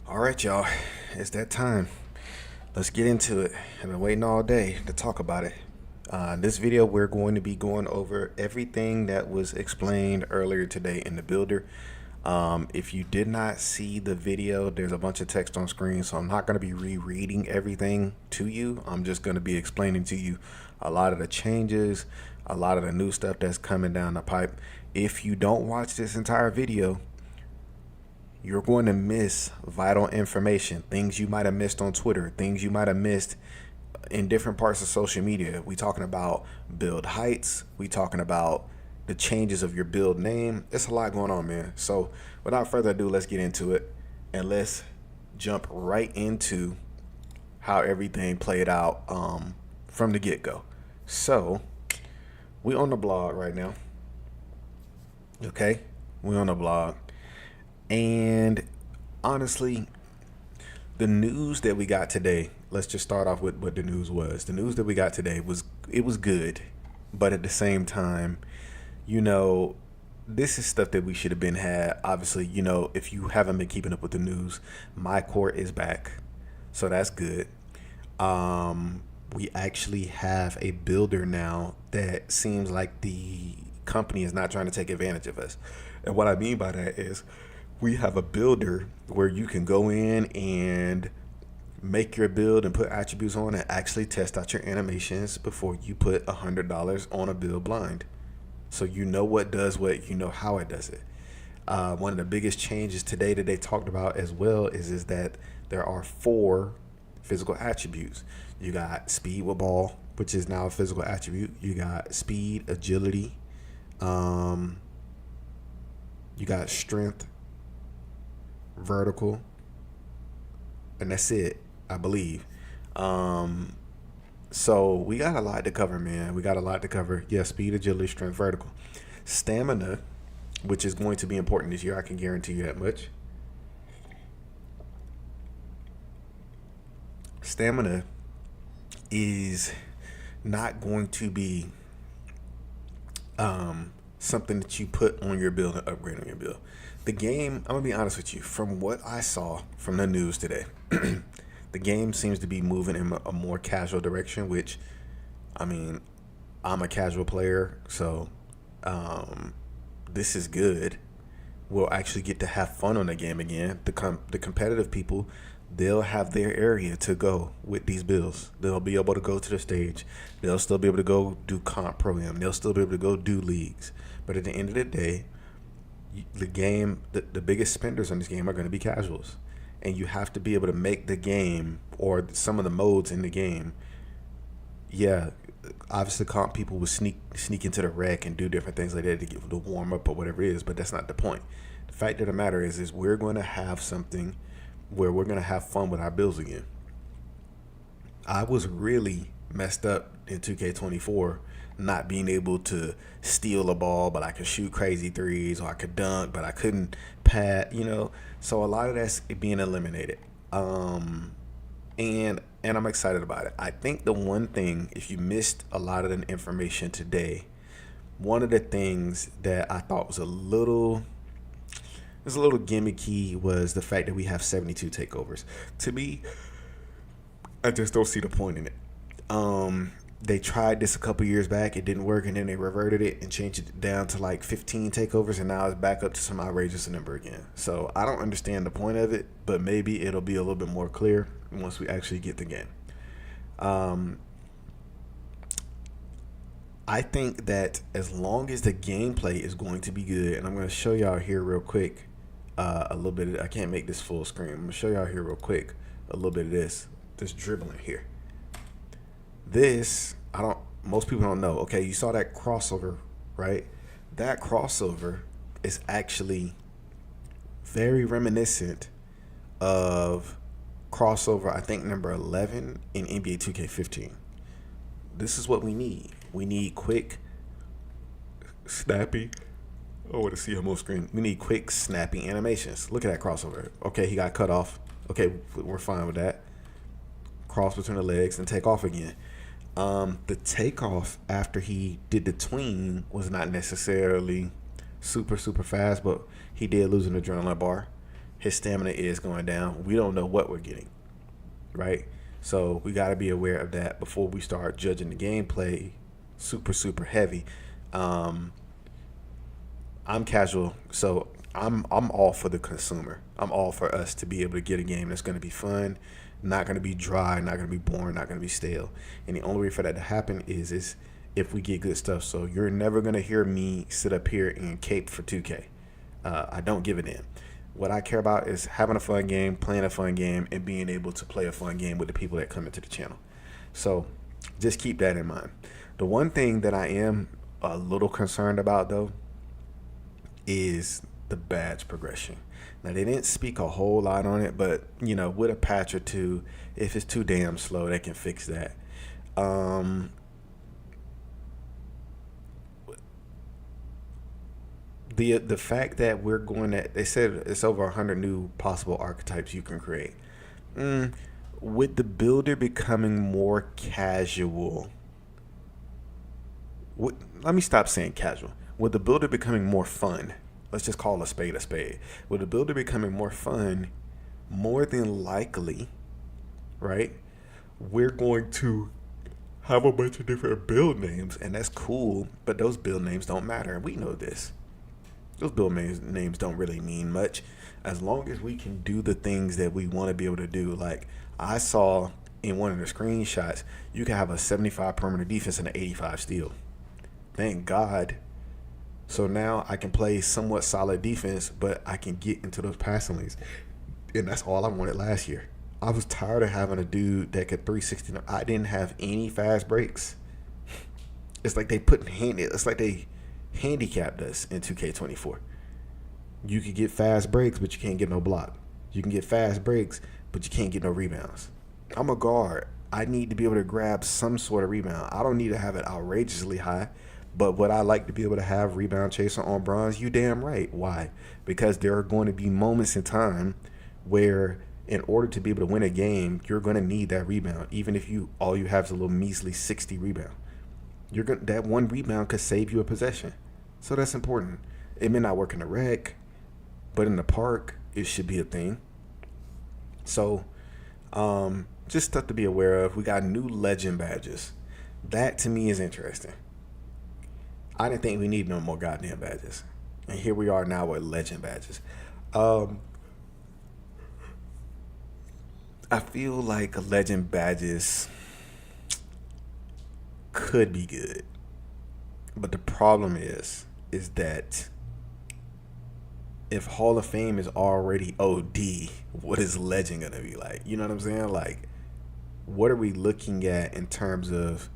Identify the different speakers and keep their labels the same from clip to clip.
Speaker 1: All right, y'all. It's that time. Let's get into it. I've been waiting all day to talk about it. In this video, we're going to be going over everything that was explained earlier today in the builder. If you did not see the video, there's a bunch of text on screen, so I'm not going to be rereading everything to you. I'm just going to be explaining to you a lot of the changes, a lot of the new stuff that's coming down the pipe. If you don't watch this entire video, you're going to miss vital information, things you might have missed on Twitter, things you might have missed in different parts of social media. We talking about build heights. We talking about the changes of your build name. It's a lot going on, man. So without further ado, let's get into it and let's jump right into how everything played out from the get-go. So we on the blog right now. Okay, we on the blog. And honestly, the news that we got today, let's just start off with what the news was. The news that we got today was good, but at the same time, this is stuff that we should have been had. Obviously, if you haven't been keeping up with the news, My Court is back. So that's good. We actually have a builder now that seems like the company is not trying to take advantage of us. And what I mean by that is we have a builder where you can go in and make your build and put attributes on and actually test out your animations before you put $100 on a build blind. So you know what does what, you know how it does it. One of the biggest changes today that they talked about as well is that there are 4 physical attributes. You got speed with ball, which is now a physical attribute. You got speed, agility. You got strength, vertical, and that's it, I believe. So we got a lot to cover, man. We got a lot to cover. Yeah, speed, agility, strength, vertical. Stamina, which is going to be important this year, I can guarantee you that much. Stamina is not going to be something that you put on your build and upgrade on your build. The game, I'm gonna be honest with you, from what I saw from the news today, the game seems to be moving in a more casual direction, which, I mean, I'm a casual player, so this is good. We'll actually get to have fun on the game again. The competitive people, they'll have their area to go with these builds. They'll be able to go to the stage. They'll still be able to go do comp pro-am. They'll still be able to go do leagues. But at the end of the day, the game, the biggest spenders on this game are going to be casuals. And you have to be able to make the game or some of the modes in the game. Yeah, obviously comp people will sneak into the rec and do different things like that to get the warm up or whatever it is, but that's not the point. The fact of the matter is we're going to have something where we're going to have fun with our builds again. I was really messed up in 2K24 not being able to steal a ball, but I could shoot crazy threes, or I could dunk, but I couldn't pad, So a lot of that's being eliminated. And I'm excited about it. I think the one thing, if you missed a lot of the information today, one of the things that I thought was a little gimmicky was the fact that we have 72 takeovers. To me, I just don't see the point in it. They tried this a couple years back, it didn't work, and then they reverted it and changed it down to like 15 takeovers, and now it's back up to some outrageous number again. So I don't understand the point of it, but maybe it'll be a little bit more clear once we actually get the game. I think that as long as the gameplay is going to be good, and I'm going to show y'all here real quick a little bit I can't make this full screen. I'm going to show y'all here real quick a little bit of this dribbling here. This, most people don't know. Okay, you saw that crossover, right? That crossover is actually very reminiscent of crossover, I think, number 11 in NBA 2K15. This is what we need. We need quick, snappy. I want to see him on screen. We need quick, snappy animations. Look at that crossover. Okay, he got cut off. Okay, we're fine with that. Cross between the legs and take off again. The takeoff after he did the tween was not necessarily super fast, but he did lose an adrenaline bar. his stamina is going down. We don't know what we're getting, right? So we got to be aware of that before we start judging the gameplay super heavy. Um, I'm casual, so I'm all for the consumer. I'm all for us to be able to get a game that's going to be fun, not going to be dry, not going to be boring, not going to be stale. And the only way for that to happen is if we get good stuff. So you're never going to hear me sit up here and cape for 2K. I don't give a damn. What I care about is having a fun game, playing a fun game, and being able to play a fun game with the people that come into the channel. So just keep that in mind. The one thing that I am a little concerned about, though, is the badge progression. Now, they didn't speak a whole lot on it, but, you know, with a patch or two, if it's too damn slow, they can fix that. The fact that we're going to, they said it's over 100 new possible archetypes you can create. With the builder becoming more casual, let me stop saying casual. With the builder becoming more fun, let's just call a spade a spade. With the builder becoming more fun, more than likely, right, we're going to have a bunch of different build names, and that's cool, but those build names don't matter, and we know this. Those build names don't really mean much as long as we can do the things that we want to be able to do. Like I saw in one of the screenshots, you can have a 75 perimeter defense and an 85 steal. Thank God. So now I can play somewhat solid defense, but I can get into those passing lanes. And that's all I wanted last year. I was tired of having a dude that could 360. I didn't have any fast breaks. It's like they handicapped us in 2K24. You could get fast breaks, but you can't get no block. You can get fast breaks, but you can't get no rebounds. I'm a guard. I need to be able to grab some sort of rebound. I don't need to have it outrageously high, but would I like to be able to have rebound chaser on bronze? You damn right. Why? Because there are going to be moments in time where in order to be able to win a game, you're going to need that rebound, even if all you have is a little measly 60 rebound. That one rebound could save you a possession. So that's important. It may not work in the rec, but in the park, it should be a thing. So, just stuff to be aware of. We got new legend badges. That to me is interesting. I didn't think we need no more goddamn badges. And here we are now with legend badges. I feel like legend badges could be good. But the problem is that if Hall of Fame is already OD, what is legend gonna be like? You know what I'm saying? Like, what are we looking at in terms of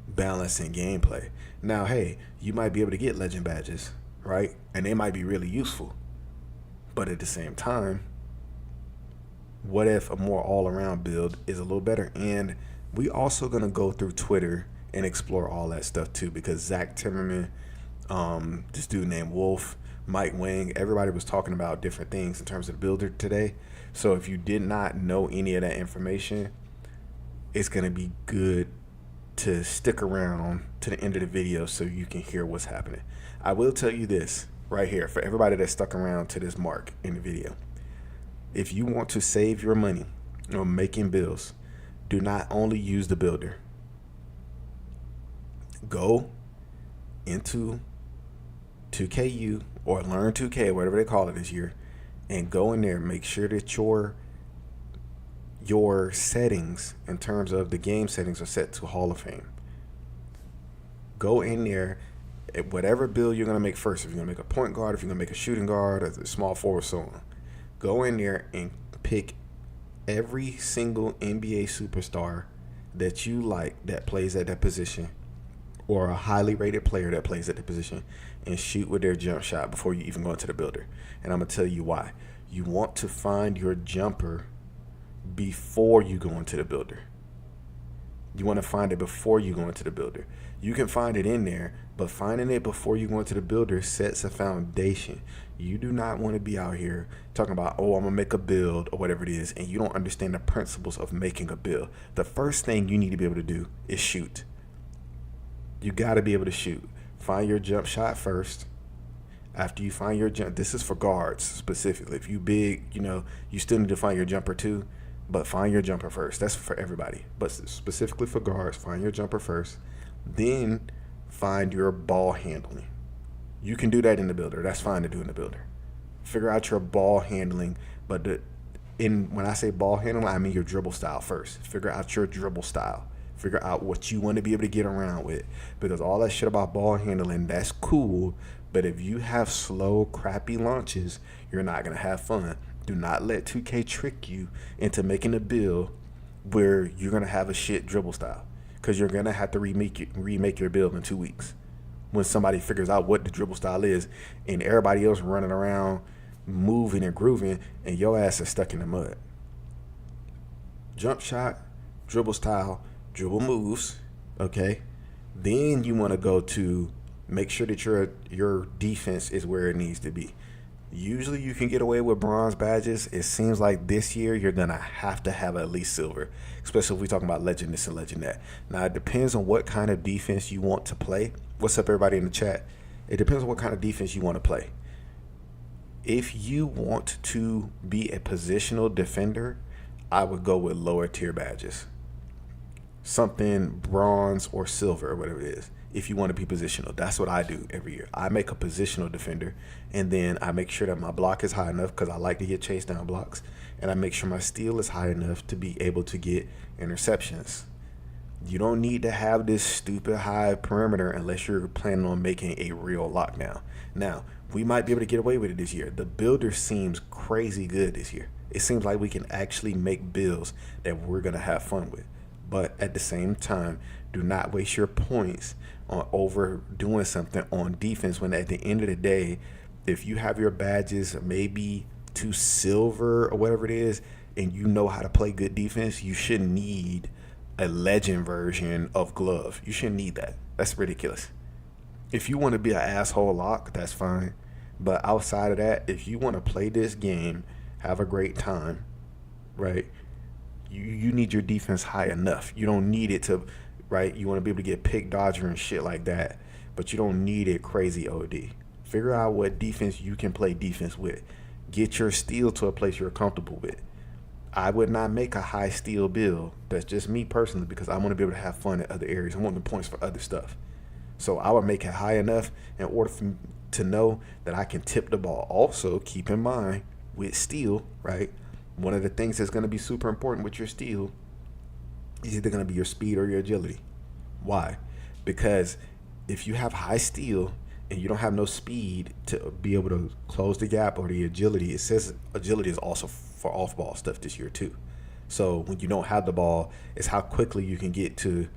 Speaker 1: balancing gameplay? Now, hey, you might be able to get legend badges, right? And they might be really useful. But at the same time, what if a more all-around build is a little better? And we also gonna go through Twitter and explore all that stuff too, because Zach Timmerman, this dude named Wolf, Mike Wang, everybody was talking about different things in terms of the builder today. So if you did not know any of that information, it's gonna be good to stick around to the end of the video so you can hear what's happening. I will tell you this right here for everybody that stuck around to this mark in the video. If you want to save your money on making builds, do not only use the builder. Go into 2KU or Learn 2K, whatever they call it this year, and go in there. Make sure that your settings in terms of the game settings are set to Hall of Fame. Go in there, whatever build you're going to make first. If you're going to make a point guard, if you're going to make a shooting guard, a small forward, so on. Go in there and pick every single NBA superstar that you like that plays at that position, or a highly rated player that plays at the position, and shoot with their jump shot before you even go into the builder. And I'm going to tell you why. You want to find your jumper before you go into the builder. You want to find it before you go into the builder. You can find it in there, but finding it before you go into the builder sets a foundation. You do not want to be out here talking about, oh, I'm going to make a build or whatever it is, and you don't understand the principles of making a build. The first thing you need to be able to do is shoot. You got to be able to shoot. Find your jump shot first. After you find your jump, this is for guards specifically. If you big, you still need to find your jumper too, but find your jumper first. That's for everybody, but specifically for guards, find your jumper first. Then find your ball handling. You can do that in the builder. That's fine to do in the builder. Figure out your ball handling, but when I say ball handling, I mean your dribble style first. Figure out your dribble style. Figure out what you want to be able to get around with, because all that shit about ball handling, that's cool, but if you have slow, crappy launches, you're not going to have fun. Do not let 2K trick you into making a build where you're going to have a shit dribble style, because you're going to have to remake your build in 2 weeks when somebody figures out what the dribble style is and everybody else running around moving and grooving and your ass is stuck in the mud. Jump shot, dribble style, dribble moves, okay? Then you want to go to make sure that your defense is where it needs to be. Usually you can get away with bronze badges. It seems like this year you're going to have at least silver, especially if we're talking about legend this and legend that. Now, it depends on what kind of defense you want to play. What's up, everybody in the chat? It depends on what kind of defense you want to play. If you want to be a positional defender, I would go with lower tier badges. Something bronze or silver or whatever it is. If you want to be positional, that's what I do every year. I make a positional defender, and then I make sure that my block is high enough, because I like to get chased down blocks, and I make sure my steal is high enough to be able to get interceptions. You don't need to have this stupid high perimeter unless you're planning on making a real lockdown. Now, we might be able to get away with it this year. The builder seems crazy good this year. It seems like we can actually make builds that we're going to have fun with. But at the same time, do not waste your points on overdoing something on defense, when at the end of the day, if you have your badges maybe to silver or whatever it is, and you know how to play good defense, you shouldn't need a legend version of glove. You shouldn't need that. That's ridiculous. If you want to be an asshole lock, that's fine. But outside of that, if you want to play this game, have a great time, right? You need your defense high enough. You don't need it to, right? You want to be able to get pick dodger and shit like that, but you don't need it crazy OD. Figure out what defense you can play defense with. Get your steal to a place you're comfortable with. I would not make a high steal build. That's just me personally, because I want to be able to have fun in other areas. I want the points for other stuff. So I would make it high enough in order for me to know that I can tip the ball. Also, keep in mind with steal, right? One of the things that's going to be super important with your steal is either going to be your speed or your agility. Why? Because if you have high steal and you don't have no speed to be able to close the gap, or the agility, it says agility is also for off-ball stuff this year too. So when you don't have the ball, it's how quickly you can get to,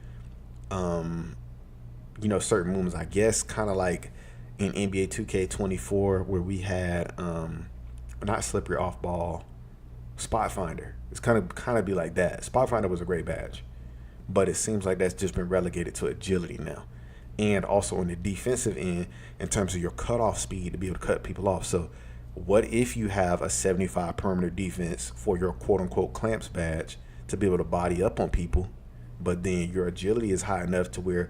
Speaker 1: certain movements. I guess kind of like in NBA 2K24 where we had, not slippery off-ball, Spot Finder. It's kind of be like that. Spot Finder was a great badge, but it seems like that's just been relegated to agility now. And also on the defensive end, in terms of your cutoff speed to be able to cut people off. So what if you have a 75 perimeter defense for your quote unquote clamps badge to be able to body up on people, but then your agility is high enough to where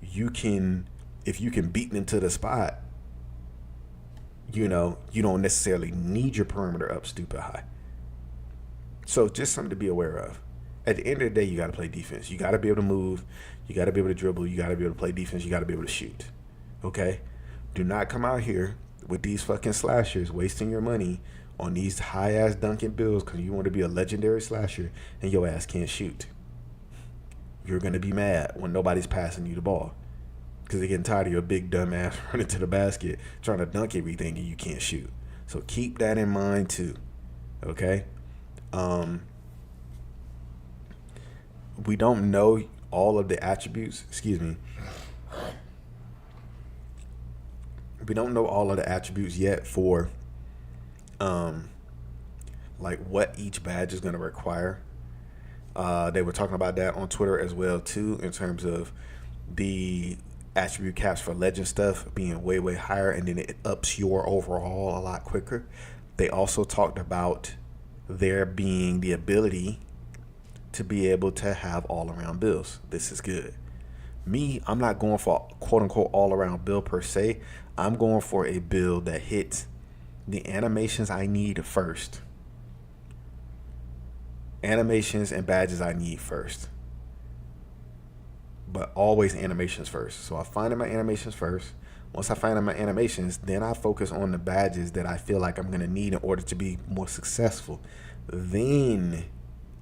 Speaker 1: you can, if you can beat them to the spot, you don't necessarily need your perimeter up stupid high. So just something to be aware of. At the end of the day, you got to play defense. You got to be able to move. You got to be able to dribble. You got to be able to play defense. You got to be able to shoot. Okay? Do not come out here with these fucking slashers wasting your money on these high-ass dunking builds because you want to be a legendary slasher and your ass can't shoot. You're going to be mad when nobody's passing you the ball because they're getting tired of your big dumb ass running to the basket trying to dunk everything and you can't shoot. So keep that in mind too. Okay? We don't know all of the attributes. We don't know all of the attributes yet for like what each badge is going to require. They were talking about that on Twitter as well too, in terms of the attribute caps for legend stuff being way higher, and then it ups your overall a lot quicker. They also talked about there being the ability to be able to have all around builds. This is good. Me, I'm not going for quote unquote all around build per se. I'm going for a build that hits the animations I need first. Animations and badges I need first. But always animations first. So I find my animations first. Once I find my animations, then I focus on the badges that I feel like I'm going to need in order to be more successful. Then,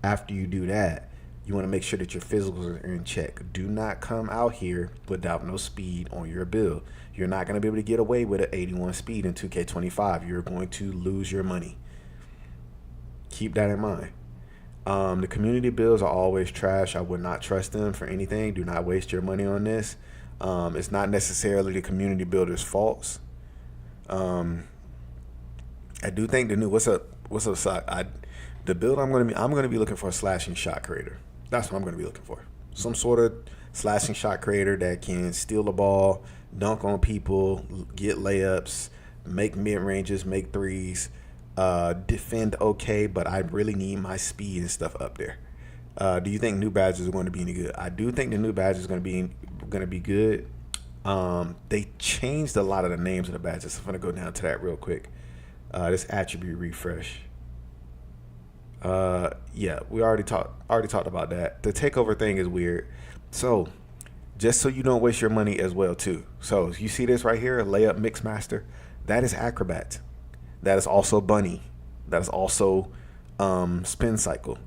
Speaker 1: after you do that, you want to make sure that your physicals are in check. Do not come out here without no speed on your build. You're not going to be able to get away with an 81 speed in 2K25. You're going to lose your money. Keep that in mind. The community builds are always trash. I would not trust them for anything. Do not waste your money on this. It's not necessarily the community builder's faults. I do think the new what's up the build I'm gonna be looking for a slashing shot creator. That's what I'm gonna be looking for. Some sort of slashing shot creator that can steal the ball, dunk on people, get layups, make mid ranges, make threes. Defend okay, but I really need my speed and stuff up there. Do you think new badges are going to be any good? I do think the new badges are going to be good. They changed a lot of the names of the badges. I'm going to go down to that real quick. This attribute refresh. Yeah, we already talked about that. The takeover thing is weird. So, just so you don't waste your money as well too. So you see this right here, layup mix master. That is acrobat. That is also bunny. That is also spin cycle.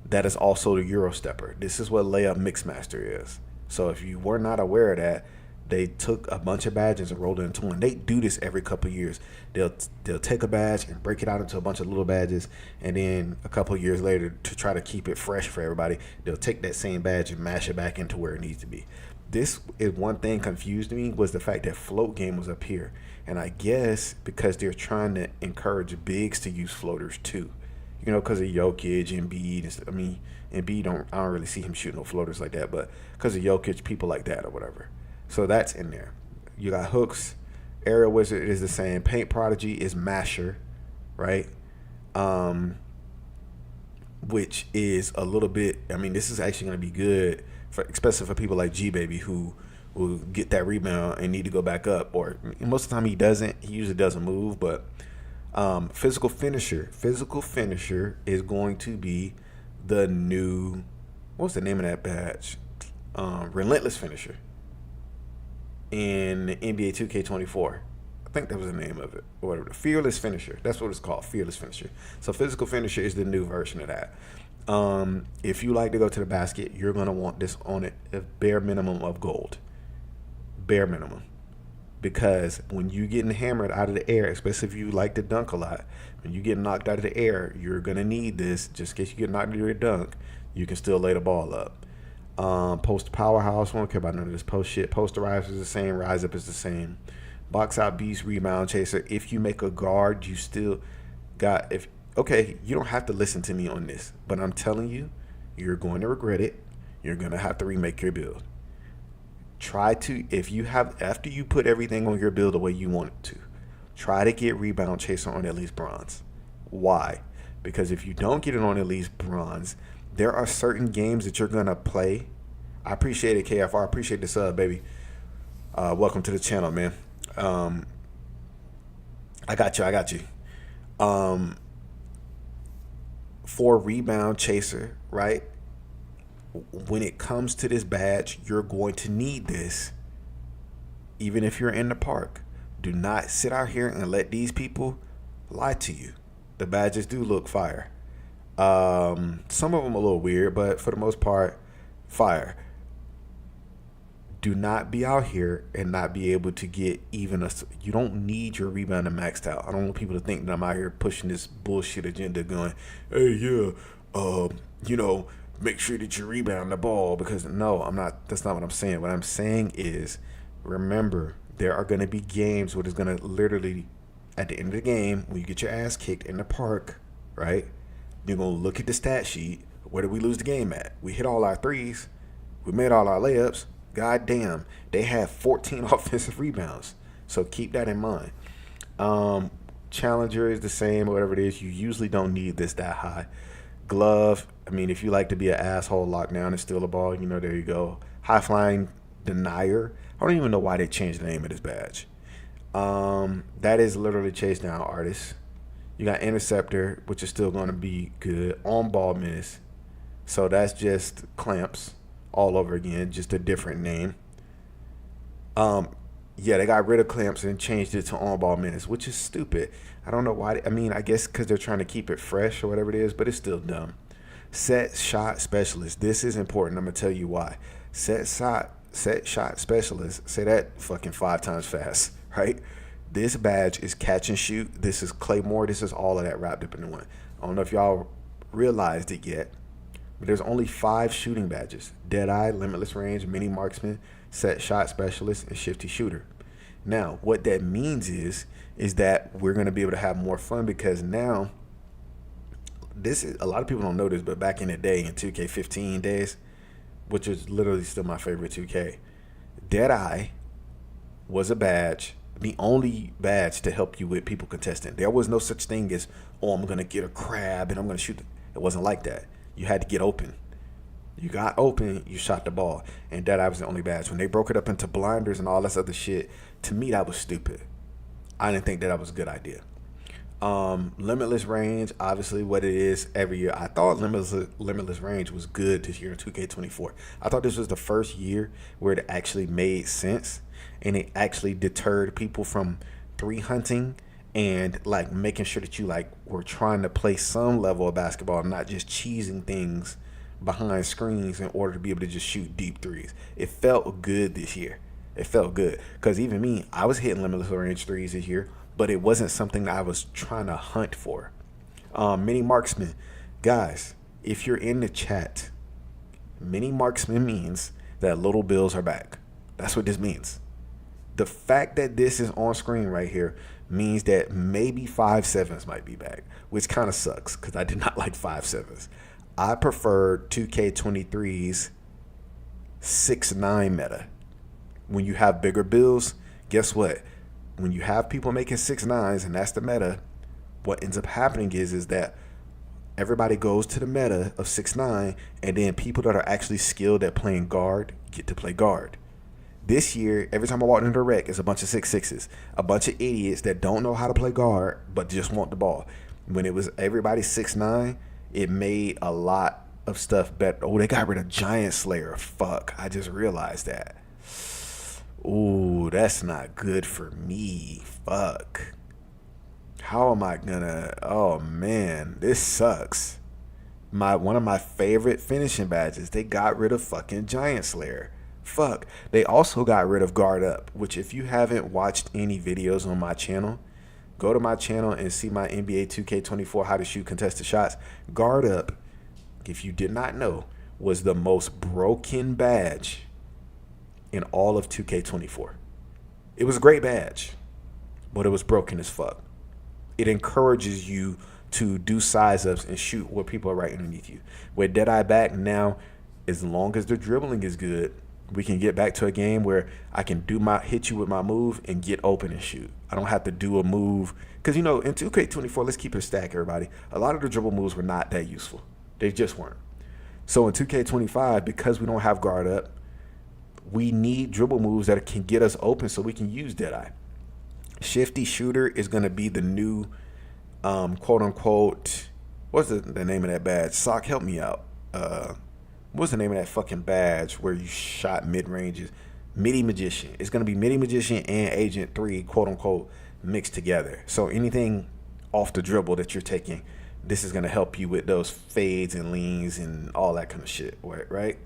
Speaker 1: That is also the Euro stepper. This is what layup mixmaster is. So if you were not aware of that, they took a bunch of badges and rolled it into one. They do this every couple of years. They'll take a badge and break it out into a bunch of little badges, and then a couple of years later, to try to keep it fresh for everybody, they'll take that same badge and mash it back into where it needs to be. This is one thing confused me, was the fact that float game was up here. And I guess because they're trying to encourage bigs to use floaters too, you know, because of Jokic, Embiid. I mean, Embiid I don't really see him shooting no floaters like that, but because of Jokic, people like that or whatever. So that's in there. You got hooks. Aerial Wizard is the same. Paint Prodigy is Masher, right? Which is a little bit. I mean, this is actually going to be good for, especially for people like G Baby who will get that rebound and need to go back up, or most of the time he doesn't. He usually doesn't move, but physical finisher is going to be the new, what's the name of that badge? Relentless finisher in NBA 2K24. I think that was the name of it, or whatever. Fearless finisher. That's what it's called, fearless finisher. So physical finisher is the new version of that. If you like to go to the basket, you're gonna want this on it, a bare minimum of gold. Bare minimum, because when you getting hammered out of the air, especially if you like to dunk a lot, when you get knocked out of the air, you're gonna need this. Just in case you get knocked out of your dunk, you can still lay the ball up. Post powerhouse, I don't care about none of this post shit. Posterize is the same, rise up is the same. Box out beast, rebound chaser. If you make a guard, you still got, if okay, you don't have to listen to me on this, but I'm telling you, you're going to regret it. You're gonna have to remake your build. Try to, if you have, after you put everything on your build the way you want it to, try to get rebound chaser on at least bronze. Why? Because if you don't get it on at least bronze, there are certain games that you're gonna play. I appreciate it, KFR. I appreciate the sub, baby. Welcome to the channel, man. I got you. For rebound chaser, right? When it comes to this badge, you're going to need this even if you're in the park. Do not sit out here and let these people lie to you. The badges do look fire. Some of them a little weird, but for the most part, fire. Do not be out here and not be able to get even a. You don't need your rebound maxed out. I don't want people to think that I'm out here pushing this bullshit agenda, going, "Hey, yeah, you know, make sure that you rebound the ball," because no, I'm not. That's not what I'm saying. What I'm saying is, remember, there are going to be games where it's going to literally, at the end of the game, when you get your ass kicked in the park, right? You're going to look at the stat sheet. Where did we lose the game at? We hit all our threes. We made all our layups. God damn, they have 14 offensive rebounds. So keep that in mind. Challenger is the same, or whatever it is. You usually don't need this that high. Glove, I mean, if you like to be an asshole, lock down and steal the ball, you know, there you go. High Flying Denier. I don't even know why they changed the name of this badge. That is literally Chase Down Artist. You got Interceptor, which is still going to be good. On Ball Menace. So that's just Clamps all over again, just a different name. Yeah, they got rid of Clamps and changed it to On Ball Menace, which is stupid. I don't know why. I mean, I guess because they're trying to keep it fresh or whatever it is, but it's still dumb. Set Shot Specialist. This is important. I'm going to tell you why. Set Shot Specialist. Say that fucking 5 times fast, right? This badge is catch and shoot. This is Claymore. This is all of that wrapped up in one. I don't know if y'all realized it yet, but there's only 5 shooting badges: Deadeye, Limitless Range, Mini Marksman, Set Shot Specialist, and Shifty Shooter. Now, what that means is that we're going to be able to have more fun, because now, this is, a lot of people don't know this, but back in the day, in 2K15 days, which is literally still my favorite 2K, Deadeye was a badge, the only badge to help you with people contesting. There was no such thing as, oh, I'm going to get a crab and I'm going to shoot. It wasn't like that. You had to get open. You got open, you shot the ball. And Deadeye was the only badge. When they broke it up into blinders and all this other shit, to me, that was stupid. I didn't think that was a good idea. Limitless Range, obviously what it is every year. I thought Limitless Range was good this year in 2K24. I thought this was the first year where it actually made sense, and it actually deterred people from 3 hunting and like making sure that you like were trying to play some level of basketball, not just cheesing things behind screens in order to be able to just shoot deep threes. It felt good this year. It felt good, because even me, I was hitting Limitless Range threes this year, but it wasn't something that I was trying to hunt for. Mini Marksman. Guys, if you're in the chat, Mini Marksman means that Little Bills are back. That's what this means. The fact that this is on screen right here means that maybe 5.7s might be back, which kind of sucks because I did not like 5.7s. I prefer 2K23's 6.9 meta. When you have bigger bills, guess what? When you have people making 6.9s and that's the meta, what ends up happening is that everybody goes to the meta of 6.9, and then people that are actually skilled at playing guard get to play guard. This year, every time I walk into the rec, it's a bunch of 6.6s, a bunch of idiots that don't know how to play guard but just want the ball. When it was everybody 6.9, it made a lot of stuff better. Oh, they got rid of Giant Slayer. Fuck, I just realized that. Ooh, that's not good for me. Fuck. How am I gonna... Oh, man. This sucks. One of my favorite finishing badges. They got rid of fucking Giant Slayer. Fuck. They also got rid of Guard Up, which if you haven't watched any videos on my channel, go to my channel and see my NBA 2K24 how to shoot contested shots. Guard Up, if you did not know, was the most broken badge in all of 2K24. It was a great badge, but it was broken as fuck. It encourages you to do size ups and shoot where people are right underneath you. With Deadeye back now, as long as the dribbling is good, we can get back to a game where I can hit you with my move and get open and shoot. I don't have to do a move, because in 2K24, let's keep it a stack, everybody. A lot of the dribble moves were not that useful. They just weren't. So in 2K25, because we don't have Guard Up, we need dribble moves that can get us open so we can use Deadeye. Shifty Shooter is going to be the new, quote unquote, what's the name of that badge? Sock, help me out. What's the name of that fucking badge where you shot mid-ranges? Midi Magician. It's going to be Midi Magician and Agent 3, quote unquote, mixed together. So anything off the dribble that you're taking, this is going to help you with those fades and leans and all that kind of shit, right?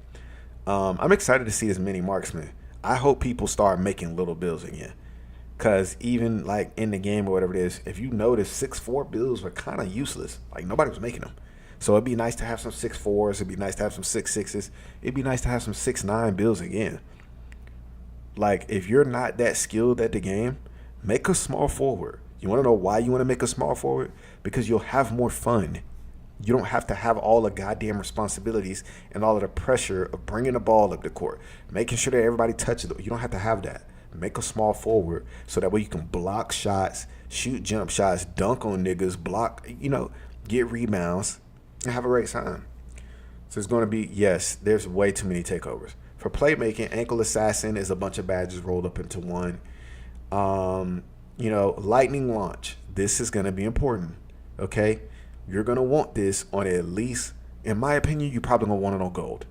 Speaker 1: I'm excited to see this Mini Marksman. I hope people start making little bills again, because even like in the game or whatever it is, if you notice, 6.4 bills were kind of useless. Like nobody was making them. So it'd be nice to have some 6.4s. It'd be nice to have some 6.6s. It'd be nice to have some 6.9 bills again. Like if you're not that skilled at the game, make a small forward. You want to know why you want to make a small forward? Because you'll have more fun. You don't have to have all the goddamn responsibilities and all of the pressure of bringing the ball up the court, making sure that everybody touches it. You don't have to have that. Make a small forward so that way you can block shots, shoot jump shots, dunk on niggas, block, get rebounds, and have a great time. So it's going to be, yes, there's way too many takeovers. For playmaking, ankle assassin is a bunch of badges rolled up into one. Lightning launch. This is going to be important. Okay, you're going to want this on at least, in my opinion, you're probably going to want it on gold.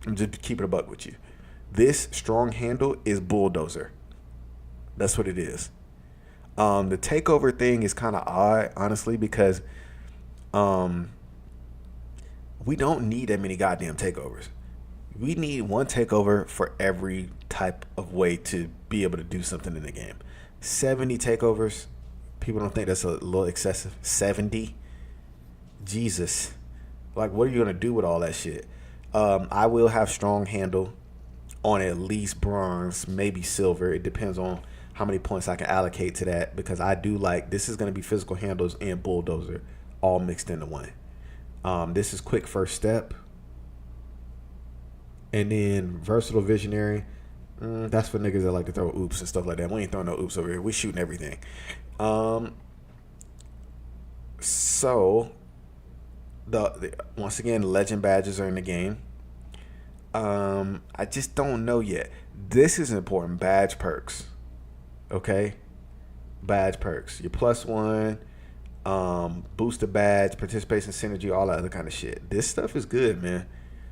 Speaker 1: I'm just keeping a buck with you. This strong handle is bulldozer. That's what it is. The takeover thing is kind of odd, honestly, because we don't need that many goddamn takeovers. We need one takeover for every type of way to be able to do something in the game. 70 takeovers. People don't think that's a little excessive. 70? Jesus. Like, what are you going to do with all that shit? I will have strong handle on at least bronze, maybe silver. It depends on how many points I can allocate to that, because I do like, this is going to be physical handles and bulldozer all mixed into one. This is quick first step. And then versatile visionary. That's for niggas that like to throw oops and stuff like that. We ain't throwing no oops over here. We shooting everything. So once again, legend badges are in the game. I just don't know yet. This is important. Badge perks. Okay? Badge perks. Your +1, booster badge, participation synergy, all that other kind of shit. This stuff is good, man.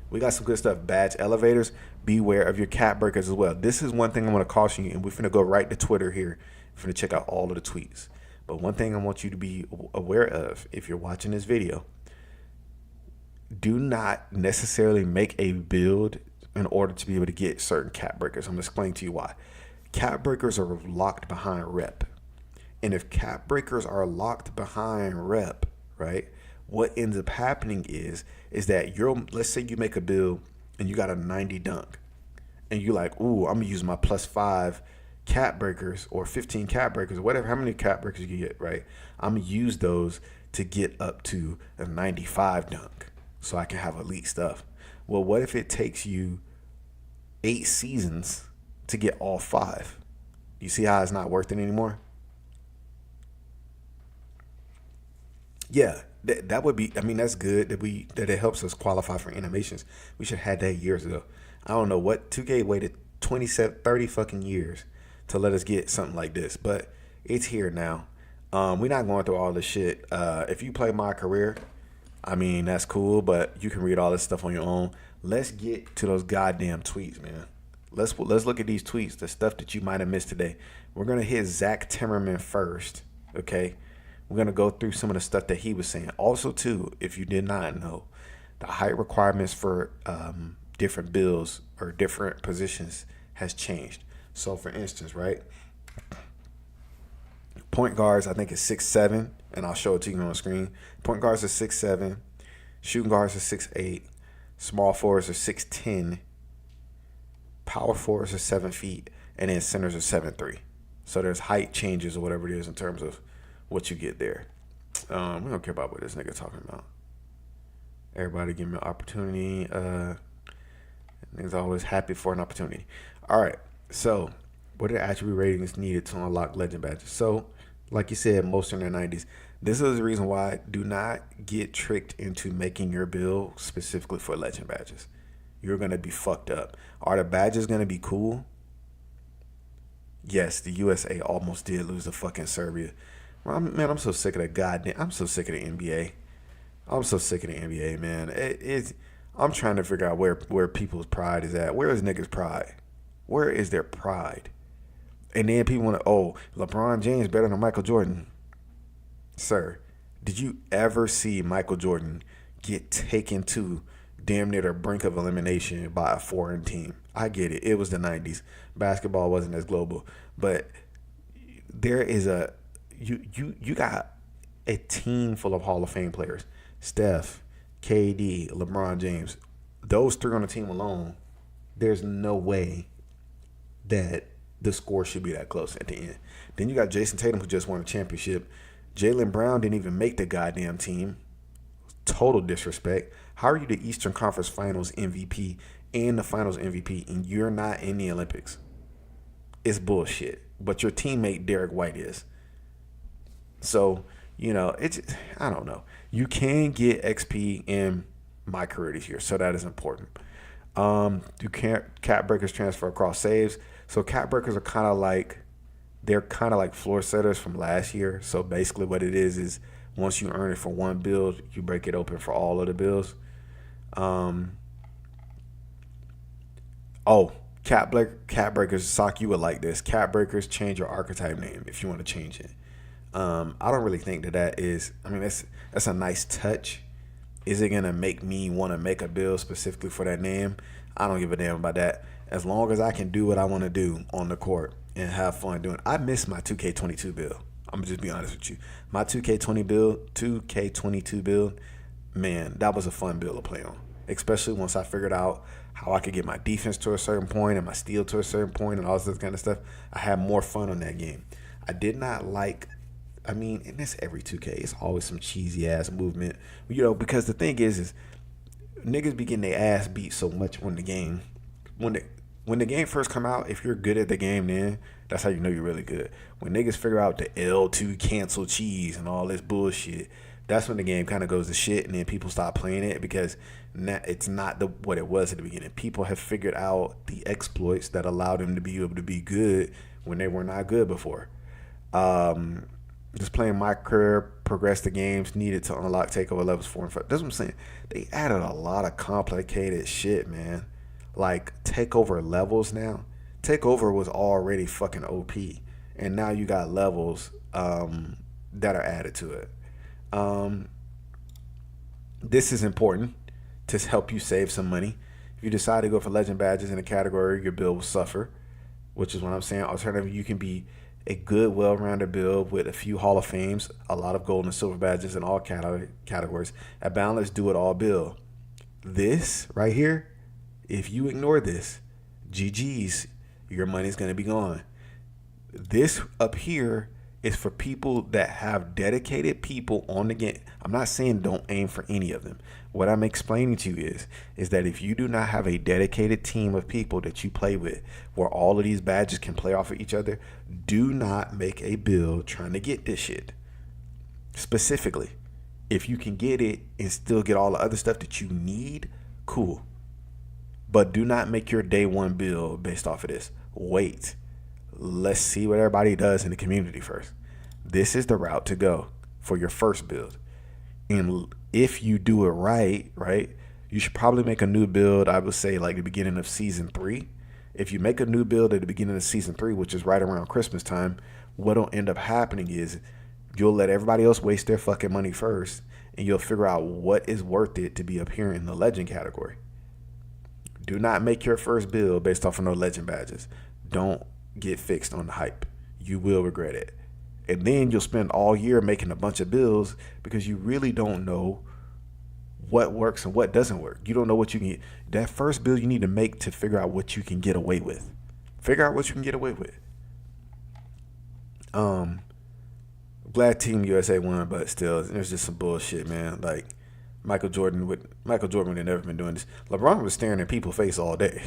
Speaker 1: We got some good stuff. Badge elevators. Beware of your cap breakers as well. This is one thing I want to caution you, and we're finna go right to Twitter here. We're finna check out all of the tweets. But one thing I want you to be aware of, if you're watching this video, do not necessarily make a build in order to be able to get certain cap breakers. I'm going to explain to you why. Cap breakers are locked behind rep. And if cap breakers are locked behind rep, right, what ends up happening is that let's say you make a build and you got a 90 dunk. And you're like, ooh, I'm going to use my +5 cap breakers or 15 cap breakers, whatever, how many cap breakers you get, right? I'm going to use those to get up to a 95 dunk so I can have elite stuff. Well, what if it takes you 8 seasons to get all 5? You see how it's not worth it anymore? Yeah, that would be, I mean, that's good that it helps us qualify for animations. We should have had that years ago. I don't know what 2K waited 30 fucking years to let us get something like this, but it's here now. We're not going through all this shit. If you play My Career, I mean, that's cool, but you can read all this stuff on your own. Let's get to those goddamn tweets, man. Let's look at these tweets, the stuff that you might have missed today. We're going to hit Zach Timmerman first, okay? We're going to go through some of the stuff that he was saying. Also, too, if you did not know, the height requirements for different builds or different positions has changed. So, for instance, right, point guards, I think, is 6'7", and I'll show it to you on the screen. Point guards are 6'7", shooting guards are 6'8", small forwards are 6'10", power forwards are 7 feet, and then centers are 7'3". So there's height changes or whatever it is in terms of what you get there. We don't care about what this nigga talking about. Everybody give me an opportunity. Niggas always happy for an opportunity. All right. So what are attribute ratings needed to unlock legend badges? So like you said, most in their 90s. This is the reason why do not get tricked into making your build specifically for legend badges. You're going to be fucked up. Are the badges going to be cool? Yes, the USA almost did lose to fucking Serbia. Well, man, I'm so sick of I'm so sick of the NBA. I'm so sick of the NBA, man. I'm trying to figure out where people's pride is at. Where is niggas' pride? Where is their pride? And then people want to, LeBron James better than Michael Jordan. Sir, did you ever see Michael Jordan get taken to damn near the brink of elimination by a foreign team? I get it. It was the 90s. Basketball wasn't as global. But there is you got a team full of Hall of Fame players. Steph, KD, LeBron James. Those three on the team alone, there's no way that the score should be that close at the end. Then you got Jason Tatum, who just won a championship. Jaylen Brown didn't even make the goddamn team. Total disrespect. How are you the Eastern Conference Finals MVP and the Finals MVP and you're not in the Olympics? It's bullshit. But your teammate Derek White is. So, I don't know. You can get XP in My Career this year, so that is important. Do cap breakers transfer across saves? So cap breakers are kind of like they're kind of like floor setters from last year. So basically, what it is once you earn it for one build, you break it open for all of the builds. Um, oh, cap breakers, Sock, you would like this. Cap breakers change your archetype name if you want to change it. I don't really think that is. I mean, that's a nice touch. Is it gonna make me want to make a build specifically for that name? I don't give a damn about that. As long as I can do what I want to do on the court and have fun doing it. I miss my 2K22 build. I'm gonna just be honest with you. My 2K22 build, man, that was a fun build to play on. Especially once I figured out how I could get my defense to a certain point and my steal to a certain point and all this kind of stuff. I had more fun on that game. I did not like. I mean, and that's every 2K. It's always some cheesy ass movement, because the thing is niggas be getting their ass beat so much when the game, when the game first come out. If you're good at the game, then that's how you know you're really good. When niggas figure out the L2 cancel cheese and all this bullshit, that's when the game kind of goes to shit, and then people stop playing it because it's not what it was at the beginning. People have figured out the exploits that allow them to be able to be good when they were not good before. Just playing my career, progress the games needed to unlock takeover levels 4 and 5. That's what I'm saying. They added a lot of complicated shit, man. Like takeover levels now. Takeover was already fucking OP, and now you got levels that are added to it. This is important to help you save some money. If you decide to go for legend badges in a category, your build will suffer, which is what I'm saying. Alternatively, you can be a good, well-rounded build with a few Hall of Fames, a lot of gold and silver badges in all categories. A balanced do-it-all build. This right here, if you ignore this, GG's, your money's going to be gone. This up here is for people that have dedicated people on the game. I'm not saying don't aim for any of them. What I'm explaining to you is that if you do not have a dedicated team of people that you play with where all of these badges can play off of each other, do not make a build trying to get this shit. Specifically, if you can get it and still get all the other stuff that you need, cool. But do not make your day one build based off of this. Wait. Let's see what everybody does in the community first. This is the route to go for your first build. And if you do it right, you should probably make a new build, I would say like the beginning of season 3. If you make a new build at the beginning of season 3, which is right around Christmas time, what'll end up happening is you'll let everybody else waste their fucking money first, and you'll figure out what is worth it to be up here in the legend category. Do not make your first build based off of no legend badges. Don't get fixed on the hype. You will regret it. And then you'll spend all year making a bunch of builds because you really don't know what works and what doesn't work. You don't know what you can get. That first build you need to make to figure out what you can get away with. Figure out what you can get away with. Glad Team USA won, but still, there's just some bullshit, man. Like Michael Jordan would have never been doing this. LeBron was staring at people's face all day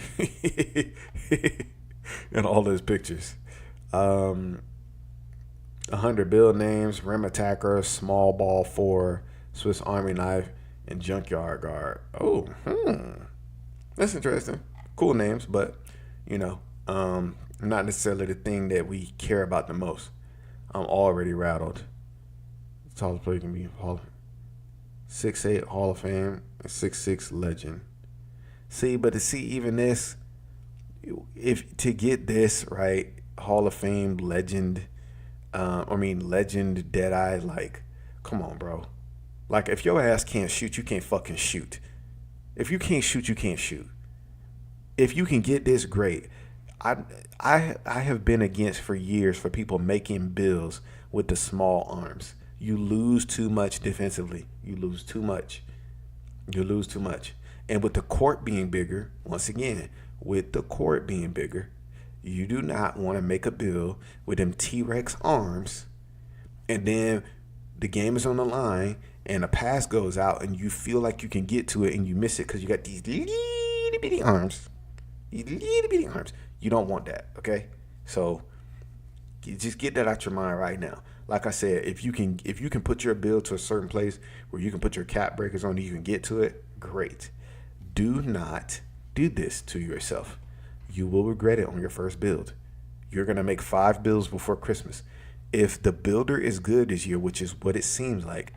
Speaker 1: in all those pictures. 100 build names: Rim Attacker, Small Ball 4, Swiss Army Knife, and Junkyard Guard. Oh, that's interesting. Cool names, but not necessarily the thing that we care about the most. I'm already rattled. The tallest player can be 6'8" Hall of Fame and 6'6" legend. See, but to see even this, if to get this right, Hall of Fame legend, legend Deadeye, like, come on, bro. Like, if your ass can't shoot, you can't fucking shoot. If you can't shoot, you can't shoot. If you can get this, great. I have been against for years for people making builds with the small arms. You lose too much defensively. You lose too much. And with the court being bigger, once again, with the court being bigger, you do not want to make a build with them T-Rex arms, and then the game is on the line and a pass goes out and you feel like you can get to it and you miss it because you got these little bitty arms. You don't want that, okay? So just get that out your mind right now. Like I said, if you can put your build to a certain place where you can put your cap breakers on and you can get to it, great. Do not do this to yourself. You will regret it on your first build. You're going to make 5 builds before Christmas. If the builder is good this year, which is what it seems like,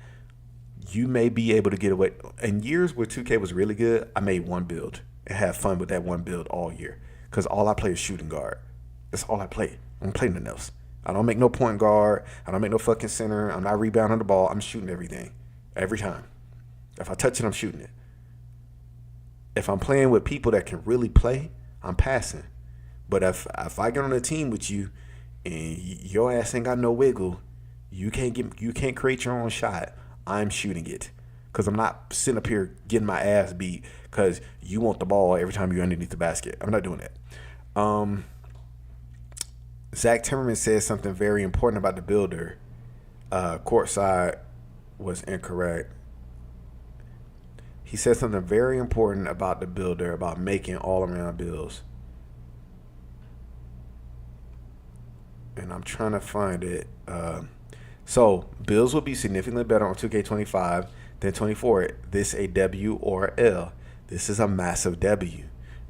Speaker 1: you may be able to get away. In years where 2K was really good, I made 1 build and had fun with that 1 build all year. Because all I play is shooting guard. That's all I play. I don't play nothing else. I don't make no point guard. I don't make no fucking center. I'm not rebounding the ball. I'm shooting everything. Every time. If I touch it, I'm shooting it. If I'm playing with people that can really play, I'm passing. But if I get on a team with you and your ass ain't got no wiggle, you can't create your own shot. I'm shooting it. Because I'm not sitting up here getting my ass beat because you want the ball every time you're underneath the basket. I'm not doing that. Zach Timmerman said something very important about the builder. Courtside was incorrect. He said something very important about the builder, about making all-around builds. And I'm trying to find it. So, builds will be significantly better on 2K25 than 24. This a W or L. This is a massive W.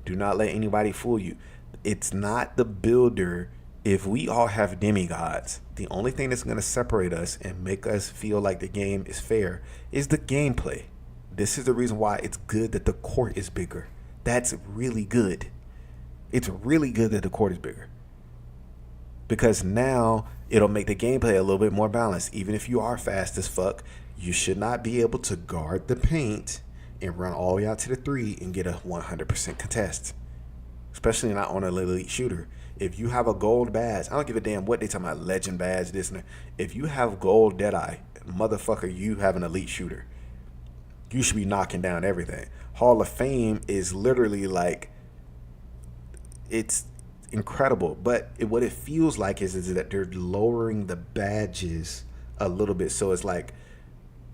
Speaker 1: Do not let anybody fool you. It's not the builder. If we all have demigods, the only thing that's going to separate us and make us feel like the game is fair is the gameplay. This is the reason why it's good that the court is bigger. That's really good. It's really good that the court is bigger. Because now it'll make the gameplay a little bit more balanced. Even if you are fast as fuck, you should not be able to guard the paint and run all the way out to the 3 and get a 100% contest. Especially not on an elite shooter. If you have a gold badge, I don't give a damn what they talking about, legend badge, this and that. If you have gold Deadeye, motherfucker, you have an elite shooter. You should be knocking down everything. Hall of Fame is literally like, it's incredible. But what it feels like is that they're lowering the badges a little bit. So it's like,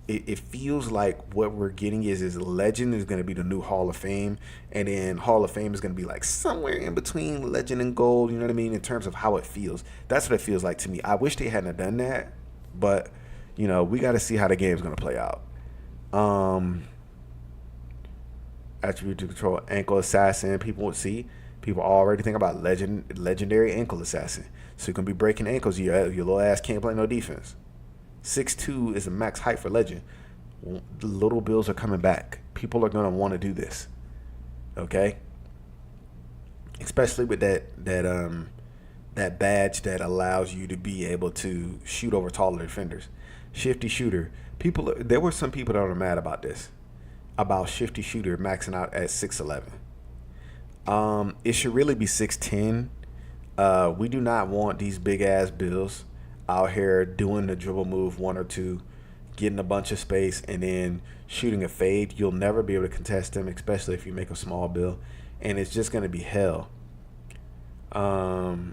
Speaker 1: it feels like what we're getting is Legend is going to be the new Hall of Fame. And then Hall of Fame is going to be like somewhere in between Legend and Gold. You know what I mean? In terms of how it feels. That's what it feels like to me. I wish they hadn't done that. But, you know, we got to see how the game's going to play out. Attribute to control ankle assassin. People already think about legendary ankle assassin. So you're gonna be breaking ankles. Your little ass can't play no defense. 6'2" is the max height for legend. The little bills are coming back. People are gonna want to do this. Okay. Especially with that badge that allows you to be able to shoot over taller defenders. Shifty shooter. There were some people that were mad about this. About shifty shooter maxing out at 6'11". It should really be 6'10". We do not want these big ass bills out here doing the dribble move 1 or 2, getting a bunch of space, and then shooting a fade. You'll never be able to contest them, especially if you make a small bill, and it's just going to be hell. So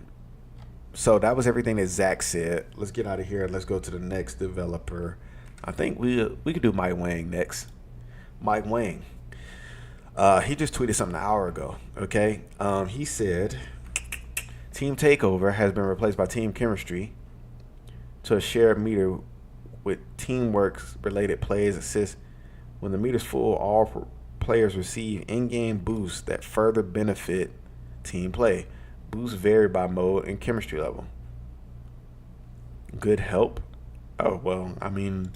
Speaker 1: that was everything that Zach said. Let's get out of here. Let's go to the next developer. I think we could do Mike Wang next. Mike Wang. He just tweeted something an hour ago. Okay. He said, Team Takeover has been replaced by Team Chemistry to a shared meter with teamwork related plays, assists. When the meter's full, all players receive in-game boosts that further benefit team play. Boosts vary by mode and chemistry level. Good help? Oh, well, I mean,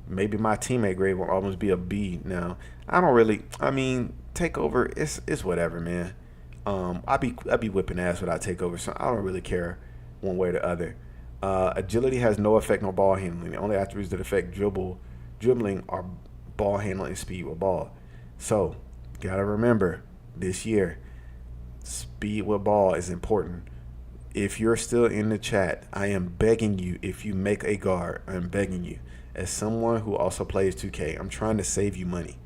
Speaker 1: maybe my teammate grade will almost be a B now. Takeover, it's whatever, man. I be whipping ass without Takeover, so I don't really care one way or the other. Agility has no effect on ball handling. The only attributes that affect dribbling are ball handling and speed with ball. So, gotta remember, this year, speed with ball is important. If you're still in the chat, I am begging you, if you make a guard, I'm begging you, as someone who also plays 2K, I'm trying to save you money.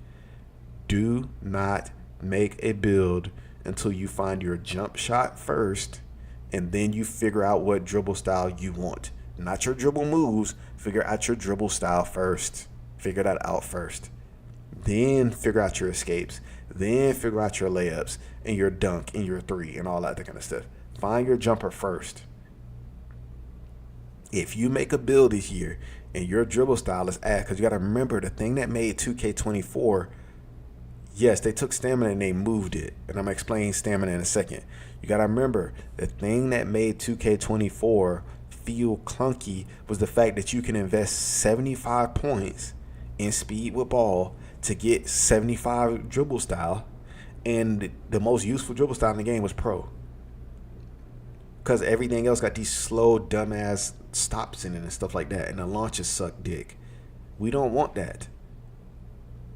Speaker 1: Do not make a build until you find your jump shot first, and then you figure out what dribble style you want. Not your dribble moves, figure out your dribble style first. Figure that out first. Then figure out your escapes. Then figure out your layups and your dunk and your 3 and all that kind of stuff. Find your jumper first. If you make a build this year and your dribble style is ass, because you got to remember the thing that made 2K24 Yes, they took stamina and they moved it. And I'm going to explain stamina in a second. You got to remember, the thing that made 2K24 feel clunky was the fact that you can invest 75 points in speed with ball to get 75 dribble style. And the most useful dribble style in the game was pro. Because everything else got these slow, dumbass stops in it and stuff like that. And the launches suck dick. We don't want that.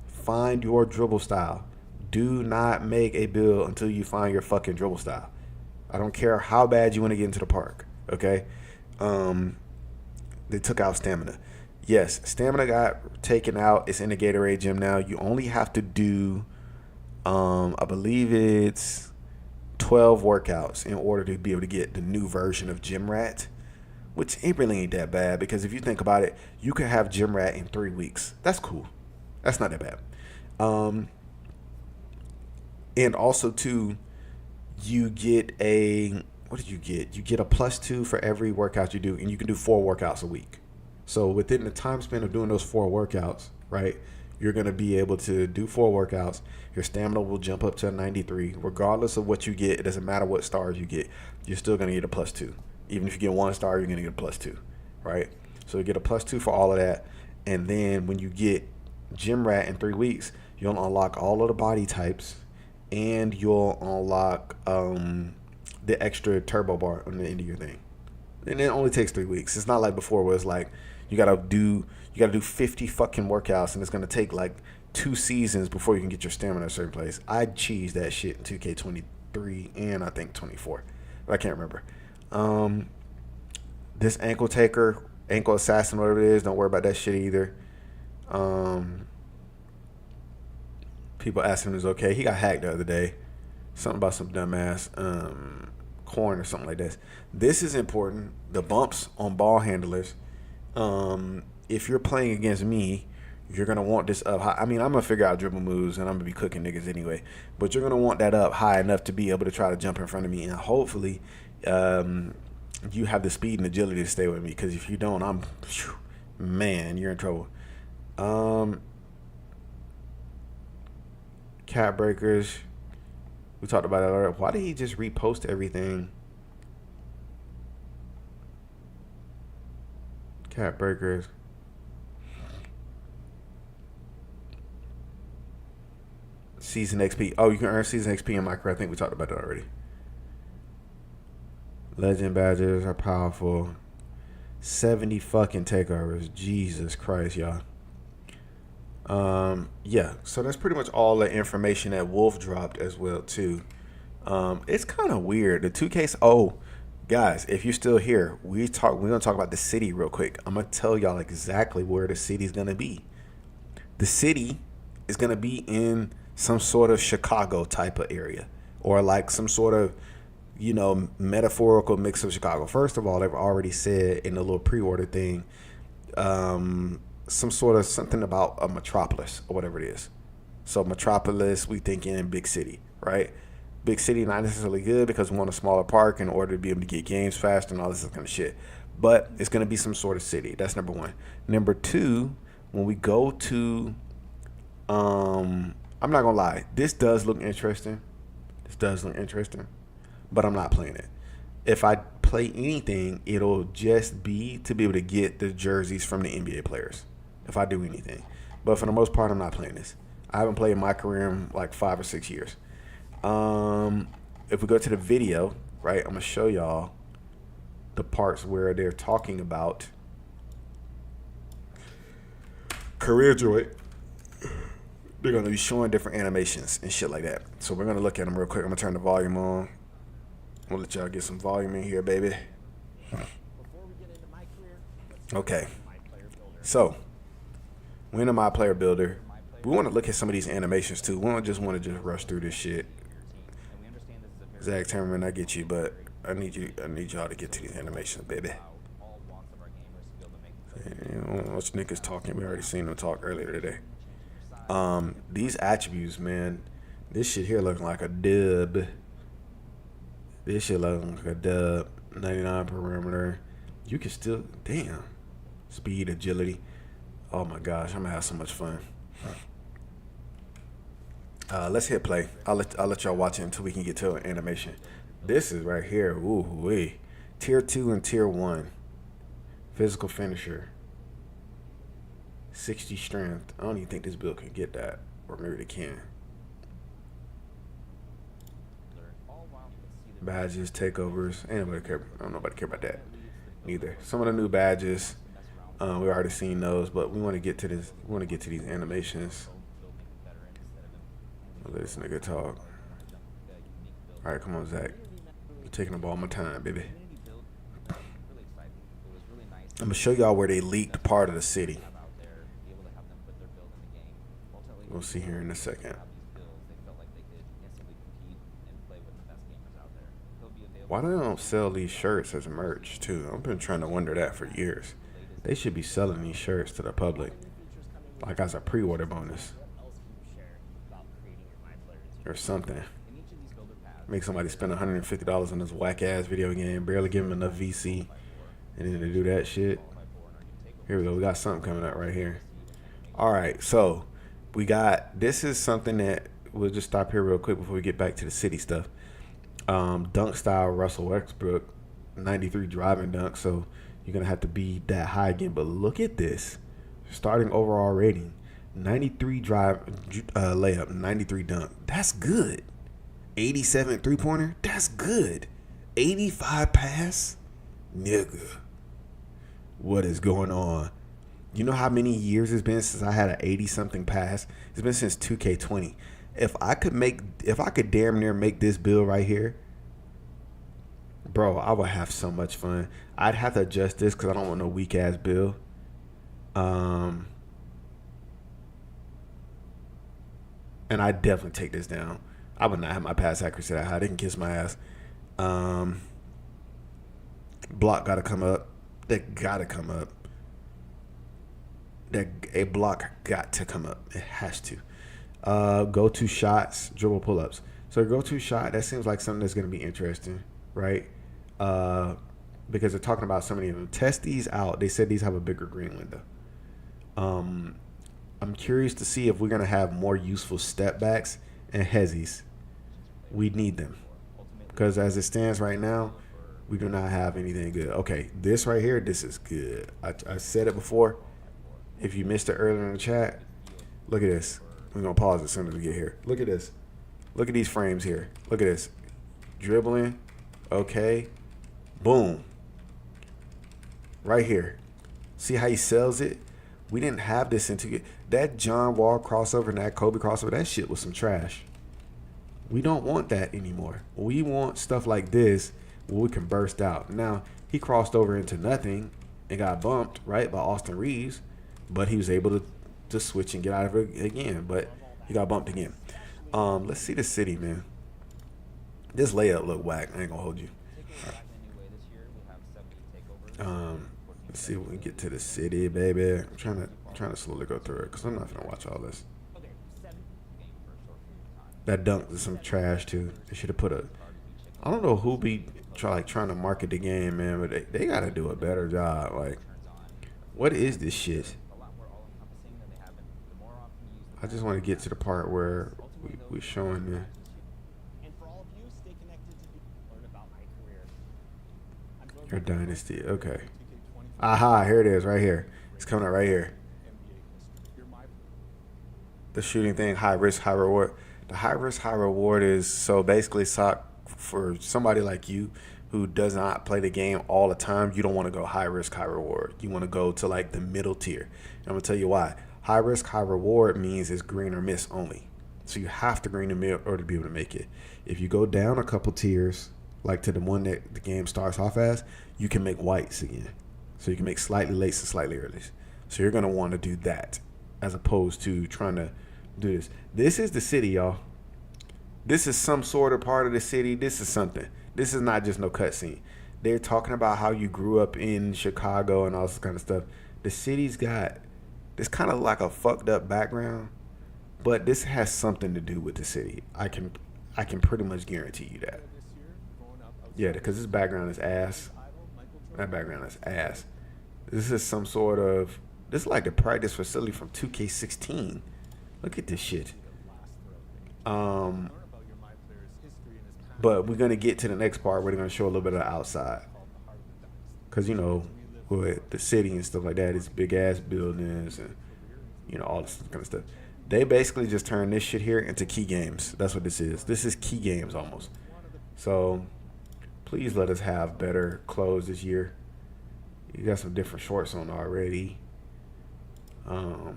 Speaker 1: Find your dribble style. Do not make a build until you find your fucking dribble style. I don't care how bad you want to get into the park. Okay? They took out stamina. Yes, stamina got taken out. It's in the Gatorade gym now. You only have to do, I believe it's 12 workouts in order to be able to get the new version of Gym Rat, which ain't really ain't that bad because if you think about it, you can have Gym Rat in 3 weeks. That's cool. That's not that bad. And also too, you get a, what did you get? You get a +2 for every workout you do, and you can do 4 workouts a week. So within the time span of doing those 4 workouts, right, you're going to be able to do 4 workouts. Your stamina will jump up to a 93. Regardless of what you get, it doesn't matter what stars you get. You're still going to get a +2. Even if you get 1 star, you're going to get a +2, right? So you get a +2 for all of that. And then when you get Gym Rat in 3 weeks, you'll unlock all of the body types, and you'll unlock the extra turbo bar on the end of your thing. And it only takes 3 weeks. It's not like before where it's like you gotta do 50 fucking workouts and it's gonna take like 2 seasons before you can get your stamina in a certain place. I cheesed that shit in 2K23 and I think 24. But I can't remember. This ankle taker, ankle assassin, whatever it is, don't worry about that shit either. People asking him is okay. He got hacked the other day. Something about some dumbass corn or something like this. This is important. The bumps on ball handlers. If you're playing against me, you're gonna want this up high. I mean, I'm gonna figure out dribble moves and I'm gonna be cooking niggas anyway. But you're gonna want that up high enough to be able to try to jump in front of me, and hopefully, you have the speed and agility to stay with me. Because if you don't, man, you're in trouble. Cat breakers. We talked about that earlier. Why did he just repost everything? Cat breakers. Season XP. Oh, you can earn season XP in Minecraft. I think we talked about that already. Legend badges are powerful. 70 fucking takeovers. Jesus Christ, y'all. Yeah, so that's pretty much all the information that Wolf dropped as well too. It's kind of weird. The 2K. Oh, guys, if you're still here, we're gonna talk about the city real quick. I'm gonna tell y'all exactly where the city's gonna be. The city is gonna be in some sort of Chicago type of area, or like some sort of, metaphorical mix of Chicago. First of all, they've already said in the little pre-order thing, some sort of something about a metropolis or whatever it is. So metropolis, we thinking big city, right? Big city, not necessarily good because we want a smaller park in order to be able to get games faster and all this kind of shit. But it's going to be some sort of city. That's number one. Number two, when we go to, I'm not going to lie. This does look interesting. But I'm not playing it. If I play anything, it'll just be to be able to get the jerseys from the NBA players. If I do anything. But for the most part, I'm not playing this. I haven't played in my career in like 5 or 6 years. If we go to the video, right, I'm going to show y'all the parts where they're talking about career joy. They're going to be showing different animations and shit like that. So we're going to look at them real quick. I'm going to turn the volume on. I'm going to let y'all get some volume in here, baby. Okay. So, we're in a My Player Builder. We want to look at some of these animations too. We don't just want to just rush through this shit. Zach Timmerman, I get you, but I need y'all to get to these animations, baby. What's niggas talking? We already seen them talk earlier today. These attributes, man. This shit here looking like a dub. This shit looking like a dub. 99 perimeter. You can still, damn. Speed, agility. Oh my gosh, I'm gonna have so much fun. Let's hit play. I'll let y'all watch it until we can get to an animation. This is right here. Ooh wee. Tier 2 and Tier 1. Physical finisher. 60 strength. I don't even think this build can get that. Or maybe they can. Badges, takeovers. Ain't nobody care. I don't nobody care about that. Neither. Some of the new badges. We already seen those, but we want to get to this. We want to get to these animations. Let this nigga talk. All right, come on, Zach. You're taking up all my time, baby. I'm gonna show y'all where they leaked part of the city. We'll see here in a second. Why they don't sell these shirts as merch too? I've been trying to wonder that for years. They should be selling these shirts to the public, like as a pre-order bonus or something. Make somebody spend $150 on this whack-ass video game, barely give them enough VC, and then to do that shit. Here we go. We got something coming up right here. All right, so we got, this is something that we'll just stop here real quick before we get back to the city stuff. Dunk style Russell Westbrook, 93 driving dunk. So you're gonna have to be that high again. But look at this, starting overall rating, 93 drive layup, 93 dunk. That's good. 87 3-pointer. That's good. 85 pass, nigga. What is going on? You know how many years it's been since I had an 80-something pass? It's been since 2K20. If I could damn near make this build right here, bro, I would have so much fun. I'd have to adjust this because I don't want no weak ass build. And I'd definitely take this down. I would not have my pass accuracy that high. They can kiss my ass. Block gotta come up. That gotta come up. A block got to come up. It has to. Go-to shots, dribble pull-ups. So go-to shot, that seems like something that's going to be interesting, right? Because they're talking about so many of them. Test these out. They said these have a bigger green window. I'm curious to see if we're going to have more useful step backs and hezzies. We need them. Because as it stands right now, we do not have anything good. Okay, this right here, this is good. I said it before. If you missed it earlier in the chat, look at this. We're going to pause as soon as we get here. Look at this. Look at these frames here. Look at this. Dribbling. Okay. Boom. Right here. See how he sells it? We didn't have this into that John Wall crossover and that Kobe crossover. That shit was some trash. We don't want that anymore. We want stuff like this where we can burst out. Now, he crossed over into nothing and got bumped, right, by Austin Reeves. But he was able to switch and get out of it again. But he got bumped again. Let's see the city, man. This layup look whack. I ain't gonna hold you. Let's see if we can get to the city, baby. I'm trying to slowly go through it because I'm not gonna watch all this. That dunk is some trash too. They should have put a. I don't know who be trying to market the game, man, but they gotta do a better job. Like, what is this shit? I just want to get to the part where we're showing the. Your dynasty, okay. Aha, here it is, right here. It's coming up right here. The shooting thing, high risk, high reward. The high risk, high reward is so basically for somebody like you who does not play the game all the time. You don't want to go high risk, high reward. You want to go to like the middle tier. And I'm gonna tell you why. High risk, high reward means it's green or miss only. So you have to green or miss or to be able to make it. If you go down a couple tiers, like to the one that the game starts off as, you can make whites again. So you can make slightly lates and slightly earlys. So you're going to want to do that as opposed to trying to do this. This is the city, y'all. This is some sort of part of the city. This is something. This is not just no cutscene. They're talking about how you grew up in Chicago and all this kind of stuff. The city's got this kind of like a fucked up background, but this has something to do with the city. I can pretty much guarantee you that. Yeah, because this background is ass. That background is ass. This is some sort of, this is like the practice facility from 2K16. Look at this shit. Um, but we're gonna get to the next part where they're gonna show a little bit of the outside, cause you know, with the city and stuff like that, it's big ass buildings and you know all this kind of stuff. They basically just turned this shit here into key games. That's what this is. This is key games almost. So please let us have better clothes this year. You got some different shorts on already. Um,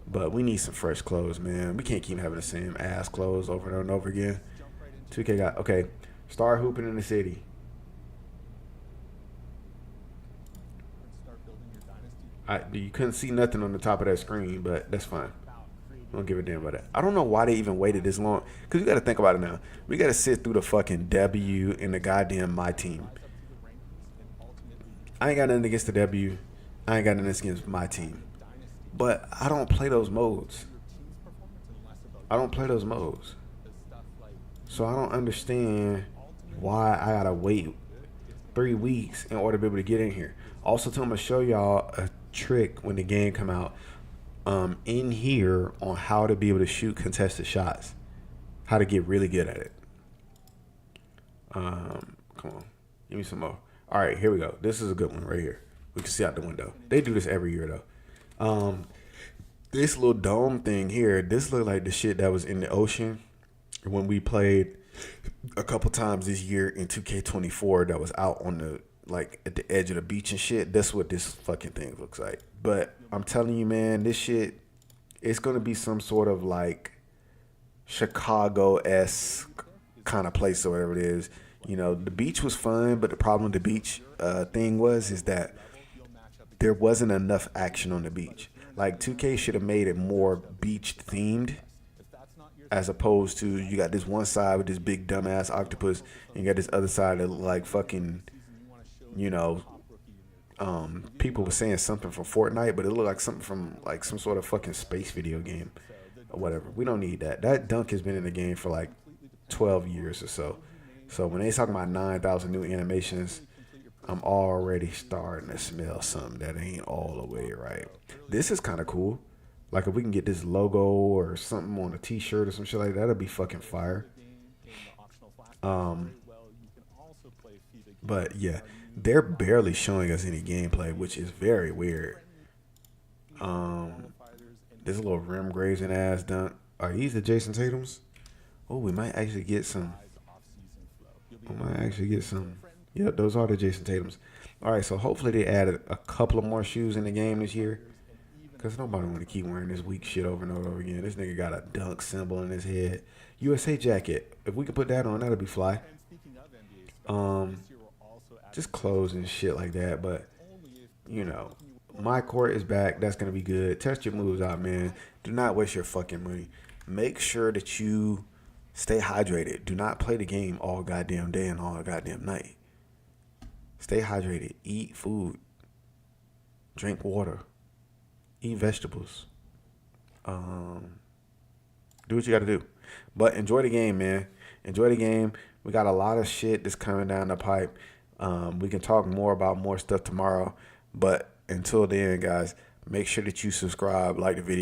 Speaker 1: but we need some fresh clothes, man. We can't keep having the same ass clothes over and over again. 2K got, okay, start hooping in the city. You couldn't see nothing on the top of that screen, but that's fine. I don't give a damn about that. I don't know why they even waited this long. Because you got to think about it now. We got to sit through the fucking W in the goddamn My Team. I ain't got nothing against the W. I ain't got nothing against My Team. But I don't play those modes. I don't play those modes. So I don't understand why I got to wait 3 weeks in order to be able to get in here. Also, too, I'm going to show y'all a trick when the game come out. In here on how to be able to shoot contested shots, how to get really good at it. Come on, give me some more. All right, here we go. This is a good one right here. We can see out the window. They do this every year though. This little dome thing here, this look like the shit that was in the ocean when we played a couple times this year in 2K24 that was out on the like at the edge of the beach and shit. That's what this fucking thing looks like. But I'm telling you, man, this shit, it's gonna be some sort of like Chicago-esque kind of place or whatever it is. You know, the beach was fun, but the problem with the beach thing is that there wasn't enough action on the beach. Like 2K should have made it more beach themed, as opposed to you got this one side with this big dumbass octopus, and you got this other side that look like fucking, you know, people were saying something from Fortnite, but it looked like something from like some sort of fucking space video game or whatever. We don't need that. That dunk has been in the game for like 12 years or so. So when they talking about 9,000 new animations, I'm already starting to smell something that ain't all the way right. This is kind of cool. Like if we can get this logo or something on a t-shirt or some shit like that, that'd be fucking fire. But yeah, they're barely showing us any gameplay, which is very weird. This little rim grazing ass dunk. Are these the Jason Tatums? Oh, we might actually get some. Yep, those are the Jason Tatums. All right, so hopefully they added a couple of more shoes in the game this year. Because nobody want to keep wearing this weak shit over and over again. This nigga got a dunk symbol in his head. USA jacket. If we could put that on, that'd be fly. Just clothes and shit like that. But, you know, my court is back. That's going to be good. Test your moves out, man. Do not waste your fucking money. Make sure that you stay hydrated. Do not play the game all goddamn day and all goddamn night. Stay hydrated. Eat food. Drink water. Eat vegetables. Do what you got to do. But enjoy the game, man. Enjoy the game. We got a lot of shit that's coming down the pipe. We can talk more about more stuff tomorrow. But until then, guys, make sure that you subscribe, like the video.